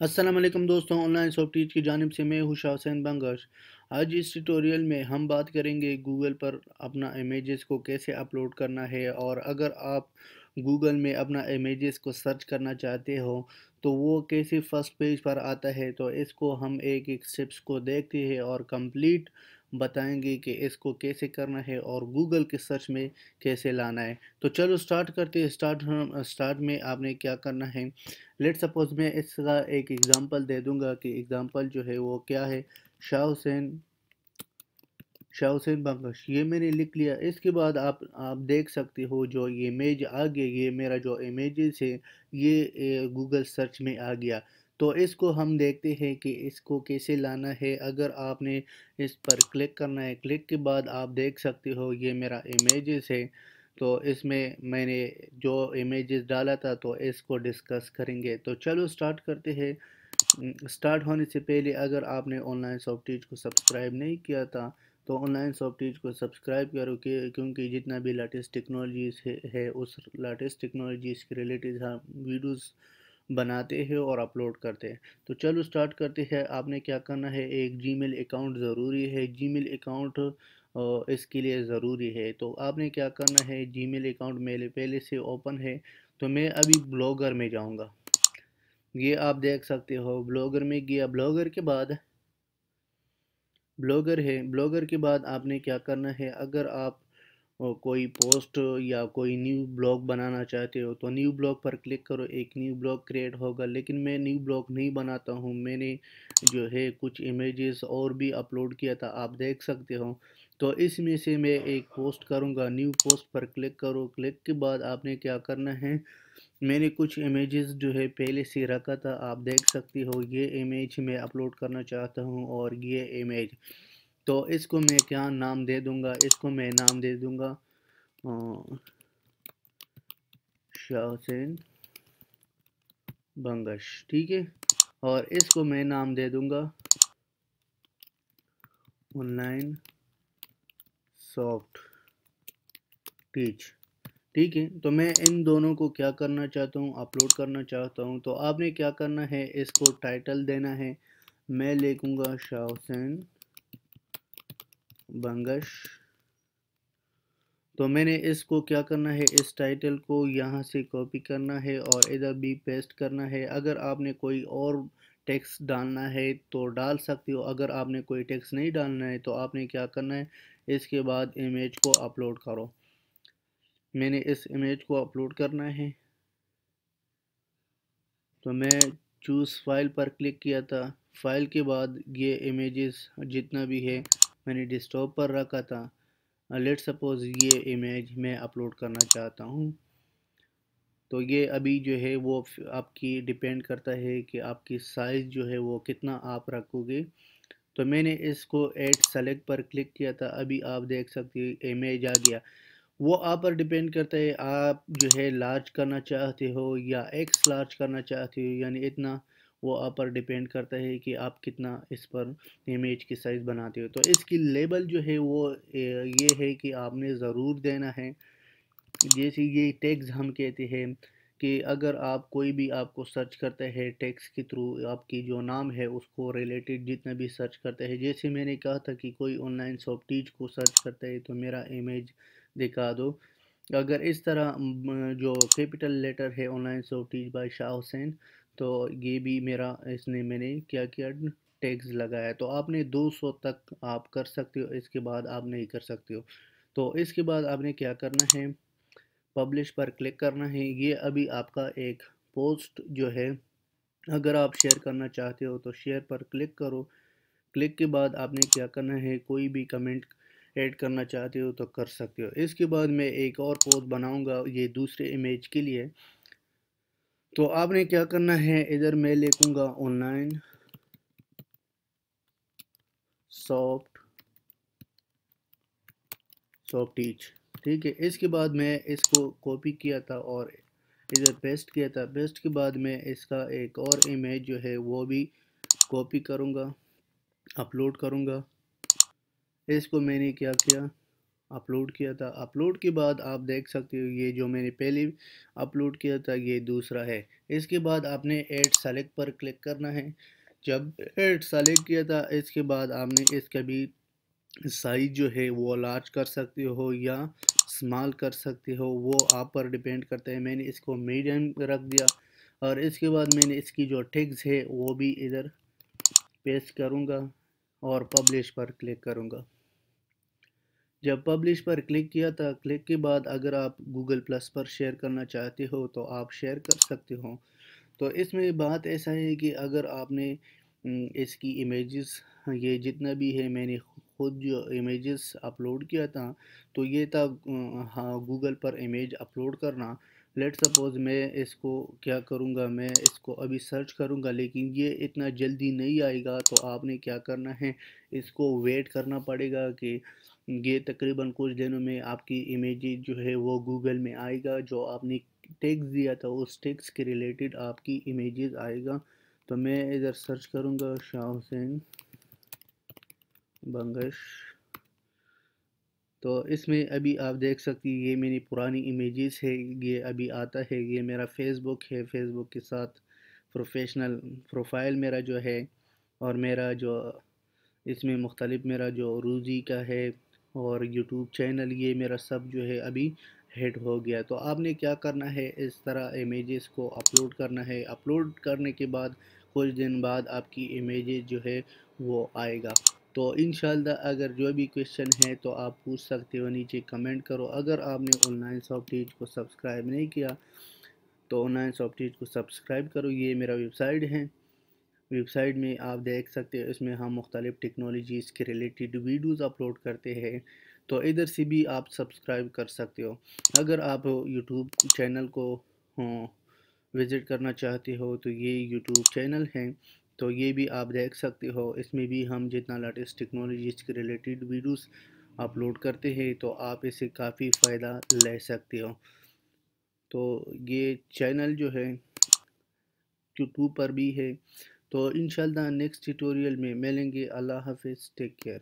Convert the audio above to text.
अस्सलाम वालेकुम दोस्तों, ऑनलाइन शॉप टीच की जानिब से मैं हूँ शाहसैन बंगश। आज इस ट्यूटोरियल में हम बात करेंगे गूगल पर अपना इमेजेस को कैसे अपलोड करना है। और अगर आप गूगल में अपना इमेजेस को सर्च करना चाहते हो तो वो कैसे फर्स्ट पेज पर आता है, तो इसको हम एक एक स्टेप्स को देखते हैं और कंप्लीट बताएंगे कि इसको कैसे करना है और गूगल के सर्च में कैसे लाना है। तो चलो स्टार्ट करते हैं। स्टार्ट में आपने क्या करना है, लेट सपोज मैं इसका एक एग्ज़ाम्पल दे दूंगा कि एग्ज़ाम्पल जो है वो क्या है। शाह हुसैन शाह हुसैन बंगश, ये मैंने लिख लिया। इसके बाद आप देख सकते हो जो ये इमेज आ गया, ये मेरा जो इमेजेस है ये गूगल सर्च में आ गया। तो इसको हम देखते हैं कि इसको कैसे लाना है। अगर आपने इस पर क्लिक करना है, क्लिक के बाद आप देख सकते हो ये मेरा इमेजेस है। तो इसमें मैंने जो इमेजेस डाला था तो इसको डिस्कस करेंगे। तो चलो स्टार्ट करते हैं। स्टार्ट होने से पहले अगर आपने ऑनलाइन सॉफ्ट टीच को सब्सक्राइब नहीं किया था तो ऑनलाइन सॉफ्ट टीच को सब्सक्राइब करो क्योंकि जितना भी लेटेस्ट टेक्नोलॉजीज़ है उस लेटेस्ट टेक्नोलॉजीज़ के रिलेटेड हम वीडियोस बनाते हैं और अपलोड करते हैं। तो चलो स्टार्ट करते हैं। आपने क्या करना है, एक जीमेल अकाउंट ज़रूरी है। जीमेल अकाउंट इसके लिए ज़रूरी है। तो आपने क्या करना है, जीमेल अकाउंट मेरे पहले से ओपन है। तो मैं अभी ब्लॉगर में जाऊंगा। ये आप देख सकते हो ब्लॉगर में गया। ब्लॉगर है। ब्लॉगर के बाद आपने क्या करना है, अगर आप कोई पोस्ट या कोई न्यू ब्लॉग बनाना चाहते हो तो न्यू ब्लॉग पर क्लिक करो, एक न्यू ब्लॉग क्रिएट होगा। लेकिन मैं न्यू ब्लॉग नहीं बनाता हूँ, मैंने जो है कुछ इमेजेस और भी अपलोड किया था, आप देख सकते हो। तो इसमें से मैं एक पोस्ट करूँगा। न्यू पोस्ट पर क्लिक करो। क्लिक के बाद आपने क्या करना है, मैंने कुछ इमेजेस जो है पहले से रखा था, आप देख सकते हो। ये इमेज मैं अपलोड करना चाहता हूँ और ये इमेज, तो इसको मैं क्या नाम दे दूँगा, इसको मैं नाम दे दूँगा शाह हुसैन बंगश, ठीक है। और इसको मैं नाम दे दूँगा ऑनलाइन सॉफ्ट टीच, ठीक है। तो मैं इन दोनों को क्या करना चाहता हूँ, अपलोड करना चाहता हूँ। तो आपने क्या करना है, इसको टाइटल देना है। मैं लिखूँगा शाह हुसैन बंगश। तो मैंने इसको क्या करना है, इस टाइटल को यहाँ से कॉपी करना है और इधर भी पेस्ट करना है। अगर आपने कोई और टेक्स्ट डालना है तो डाल सकते हो, अगर आपने कोई टेक्स्ट नहीं डालना है तो आपने क्या करना है, इसके बाद इमेज को अपलोड करो। मैंने इस इमेज को अपलोड करना है। तो मैं चूज़ फाइल पर क्लिक किया था। फाइल के बाद ये इमेजेस जितना भी है मैंने डेस्कटॉप पर रखा था। लेट सपोज ये इमेज मैं अपलोड करना चाहता हूँ। तो ये अभी जो है वो आपकी डिपेंड करता है कि आपकी साइज़ जो है वो कितना आप रखोगे। तो मैंने इसको ऐड सेलेक्ट पर क्लिक किया था। अभी आप देख सकते हो इमेज आ गया। वो आप पर डिपेंड करता है, आप जो है लार्ज करना चाहते हो या एक्स लार्ज करना चाहते हो, यानी इतना। वो आप पर डिपेंड करता है कि आप कितना इस पर इमेज की साइज़ बनाते हो। तो इसकी लेबल जो है वो ये है कि आपने ज़रूर देना है। जैसे ये टैग्स हम कहते हैं कि अगर आप कोई भी आपको सर्च करता है टैग्स के थ्रू, आपकी जो नाम है उसको रिलेटेड जितना भी सर्च करता है, जैसे मैंने कहा था कि कोई ऑनलाइन शॉप टीच को सर्च करता है तो मेरा इमेज दिखा दो। अगर इस तरह जो कैपिटल लेटर है online shop teach bye Shah Hussain, तो ये भी मेरा इसने मैंने क्या किया, टैग्स लगाया। तो आपने 200 तक आप कर सकते हो, इसके बाद आप नहीं कर सकते हो। तो इसके बाद आपने क्या करना है, पब्लिश पर क्लिक करना है। ये अभी आपका एक पोस्ट जो है, अगर आप शेयर करना चाहते हो तो शेयर पर क्लिक करो। क्लिक के बाद आपने क्या करना है, कोई भी कमेंट ऐड करना चाहते हो तो कर सकते हो। इसके बाद मैं एक और पोस्ट बनाऊंगा ये दूसरे इमेज के लिए। तो आपने क्या करना है, इधर मैं लिखूंगा ऑनलाइन सॉफ्ट सॉफ्ट टीच, ठीक है। इसके बाद मैं इसको कॉपी किया था और इधर पेस्ट किया था। पेस्ट के बाद मैं इसका एक और इमेज जो है वो भी कॉपी करूँगा, अपलोड करूँगा। इसको मैंने क्या किया, اپلوڈ کیا تھا. اپلوڈ کے بعد آپ دیکھ سکتے ہو یہ جو میں نے پہلے اپلوڈ کیا تھا یہ دوسرا ہے. اس کے بعد آپ نے ایڈ سلیکٹ پر کلک کرنا ہے. جب ایڈ سلیکٹ کیا تھا اس کے بعد آپ نے اس کا بھی سائز جو ہے وہ لارج کر سکتے ہو یا اسمال کر سکتے ہو، وہ آپ پر ڈیپینڈ کرتا ہے. میں نے اس کو میڈیم رکھ دیا اور اس کے بعد میں نے اس کی جو ٹیگز ہے وہ بھی ادھر پیسٹ کروں گا اور پبلش پر کلک کروں گا. جب پبلش پر کلک کیا تھا، کلک کے بعد اگر آپ گوگل پلس پر شیئر کرنا چاہتے ہو تو آپ شیئر کر سکتے ہو. تو اس میں بات ایسا ہے کہ اگر آپ نے اس کی امیجز یہ جتنا بھی ہے میں نے خود جو امیجز اپلوڈ کیا تھا تو یہ تھا ہاں گوگل پر امیج اپلوڈ کرنا. لیٹ سپوز میں اس کو کیا کروں گا، میں اس کو ابھی سرچ کروں گا لیکن یہ اتنا جلدی نہیں آئے گا. تو آپ نے کیا کرنا ہے، اس کو ویٹ کرنا پڑے گا کہ یہ تقریباً کچھ دنوں میں آپ کی امیجز جو ہے وہ گوگل میں آئے گا. جو آپ نے ٹیکس دیا تھا اس ٹیکس کے ریلیٹڈ آپ کی امیجز آئے گا. تو میں ادھر سرچ کروں گا شاہ حسین بنگش. تو اس میں ابھی آپ دیکھ سکتی یہ میری پرانی امیجز ہے، یہ ابھی آتا ہے. یہ میرا فیس بک ہے، فیس بک کے ساتھ پروفیشنل پروفائل میرا جو ہے، اور میرا جو اس میں مختلف میرا جو روزی کا ہے اور یوٹیوب چینل، یہ میرا سب جو ہے ابھی ہیڈ ہو گیا. تو آپ نے کیا کرنا ہے، اس طرح امیجز کو اپلوڈ کرنا ہے. اپلوڈ کرنے کے بعد کچھ دن بعد آپ کی امیجز جو ہے وہ آئے گا. تو انشاءاللہ اگر جو بھی کویشچن ہے تو آپ پوچھ سکتے ہو، نیچے کمنٹ کرو. اگر آپ نے آن لائن سافٹ ٹیچ کو سبسکرائب نہیں کیا تو آن لائن سافٹ ٹیچ کو سبسکرائب کرو. یہ میرا ویب سائٹ ہے، ویب سائٹ میں آپ دیکھ سکتے ہیں اس میں ہم مختلف ٹیکنالوجیز کے ریلیٹڈ ویڈیوز اپلوڈ کرتے ہیں. تو ادھر سے بھی آپ سبسکرائب کر سکتے ہو. اگر آپ یوٹیوب چینل کو وزٹ کرنا چاہتے ہو تو یہ یوٹیوب چینل ہے، تو یہ بھی آپ دیکھ سکتے ہو. اس میں بھی ہم جتنا لیٹسٹ ٹیکنالوجیز کے ریلیٹڈ ویڈیوز اپلوڈ کرتے ہیں تو آپ اس سے کافی فائدہ لے سکتے ہو. تو یہ چینل جو ہے یوٹیوب پر بھی ہے. تو انشاءاللہ نیکسٹ ٹیوٹوریل میں ملیں گے. اللہ حافظ، ٹیک کیئر.